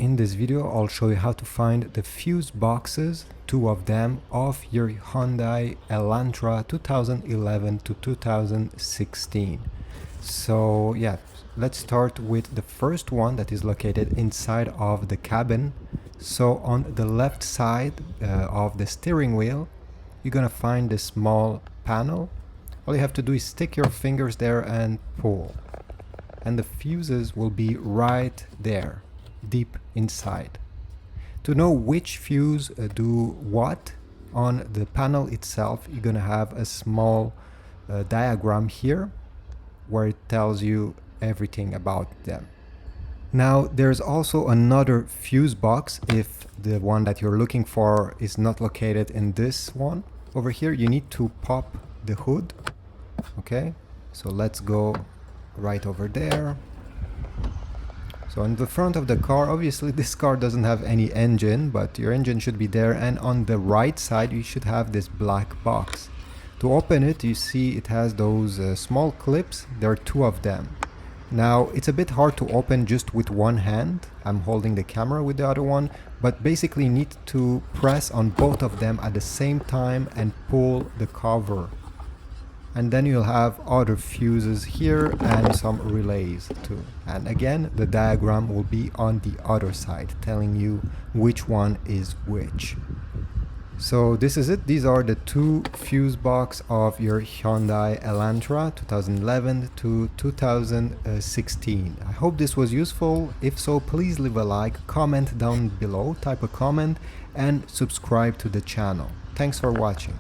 In this video, I'll show you how to find the fuse boxes, two of them, of your Hyundai Elantra 2011 to 2016. So yeah, let's start with the first one that is located inside of the cabin. So on the left side of the steering wheel, you're gonna find this small panel. All you have to do is stick your fingers there and pull. And the fuses will be right there, deep inside. To know which fuse do what on the panel itself, you're gonna have a small diagram here where it tells you everything about them. Now there's also another fuse box if the one that you're looking for is not located in this one. Over here you need to pop the hood. Okay, so let's go right over there. So in the front of the car, obviously this car doesn't have any engine, but your engine should be there, and on the right side you should have this black box. To open it, you see it has those small clips. There are two of them. Now it's a bit hard to open just with one hand. I'm holding the camera with the other one, but basically you need to press on both of them at the same time and pull the cover. And then you'll have other fuses here and some relays too. And again, the diagram will be on the other side, telling you which one is which. So this is it. These are the two fuse box of your Hyundai Elantra 2011 to 2016. I hope this was useful. If so, please leave a like, comment down below, type a comment, and subscribe to the channel. Thanks for watching.